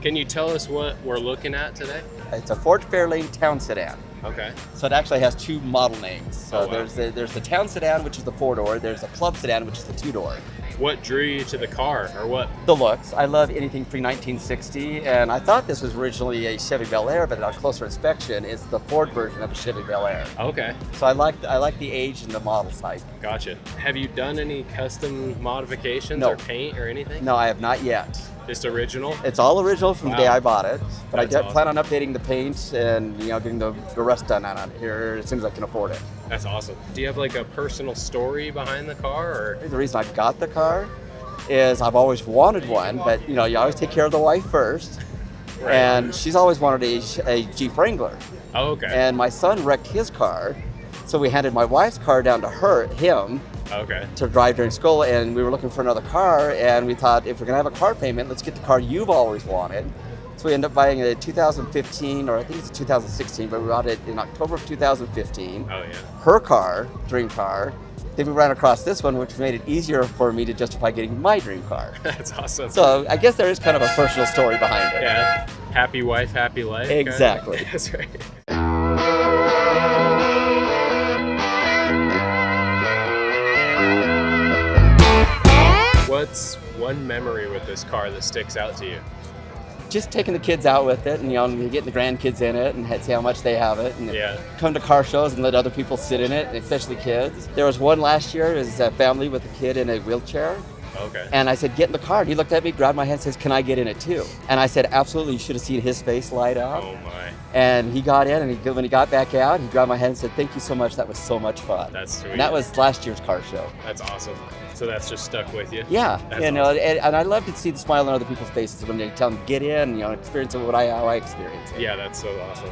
Can you tell us what we're looking at today? It's a Ford Fairlane Town Sedan. Okay. So it actually has two model names. So Oh, wow. there's the Town Sedan, which is the 4-door. There's a Club Sedan, which is the 2-door. What drew you to the car, or what? The looks. I love anything pre-1960, and I thought this was originally a Chevy Bel Air, but on closer inspection, it's the Ford version of a Chevy Bel Air. Okay, So I like the age and the model type. gotcha. Have you done any custom modifications No. or paint or anything? No, I have not yet. Just original? It's all original from the day Wow. I bought it, but That's I awesome. plan on updating the paint and getting the rest done on it here as soon as I can afford it. That's awesome. Do you have like a personal story behind the car, or? The reason I got the car is I've always wanted one, but you always take care of the wife first, Right. and she's always wanted a Jeep Wrangler. Oh, okay. And my son wrecked his car, so we handed my wife's car down to him Okay. to drive during school, and we were looking for another car, and we thought, if we're gonna have a car payment, let's get the car you've always wanted. So we ended up buying a 2015, or I think it's a 2016, but we bought it in October of 2015. Oh, yeah. Her car, dream car. Then we ran across this one, which made it easier for me to justify getting my dream car. That's awesome. So I guess there is kind of a personal story behind it. Yeah. Happy wife, happy life. kinda. Exactly. That's right. What's one memory with this car that sticks out to you? Just taking the kids out with it, and getting the grandkids in it, and see how much they have it, and Yeah. come to car shows and let other people sit in it, especially kids. There was one last year. It was a family with a kid in a wheelchair, Okay. and I said, "Get in the car." And he looked at me, grabbed my hand, and says, "Can I get in it too?" And I said, "Absolutely." You should have seen his face light up. Oh my. And he got in, and when he got back out, he grabbed my hand and said, "Thank you so much. That was so much fun." That's sweet. And that was last year's car show. That's awesome. So that's just stuck with you? Yeah, That's and I love to see the smile on other people's faces when they tell them get in, experience how I experience it. Yeah, that's so awesome.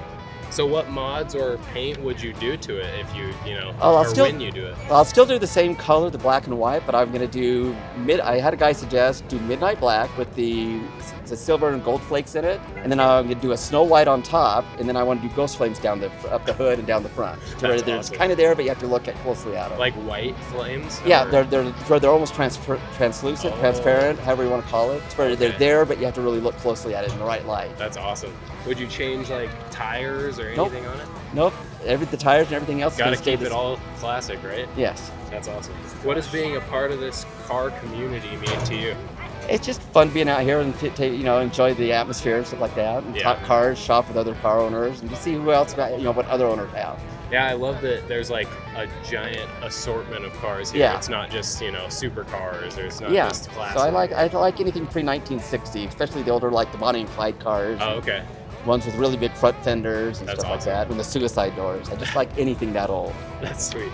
So what mods or paint would you do to it if you Oh, when you do it? I'll still do the same color, the black and white, but I'm gonna do I had a guy suggest do midnight black with the silver and gold flakes in it, and then I'm gonna do a snow white on top, and then I want to do ghost flames up the hood and down the front. To where That's they're awesome. kind of there, but you have to look closely at them. Like white flames? Yeah, or- they're almost translucent, Oh. transparent, however you want to call it. It's where they're Okay. there, but you have to really look closely at it in the right light. That's awesome. Would you change like tires or Nope. anything on it? Nope, the tires and everything else. is Gotta gonna stay keep the it all classic, right? Yes. That's awesome. What does being a part of this car community mean to you? It's just fun being out here and enjoy the atmosphere and stuff like that, and Yeah. talk cars, shop with other car owners, and to see who else what other owners have. Yeah, I love that there's like a giant assortment of cars here. Yeah. It's not just, supercars, or it's not Yeah. just classic. So I like anything pre-1960, especially the older, like the Bonnie and Clyde cars, Oh, okay. ones with really big front fenders and That's stuff awesome. like that, and the suicide doors. I just like anything that old. That's sweet.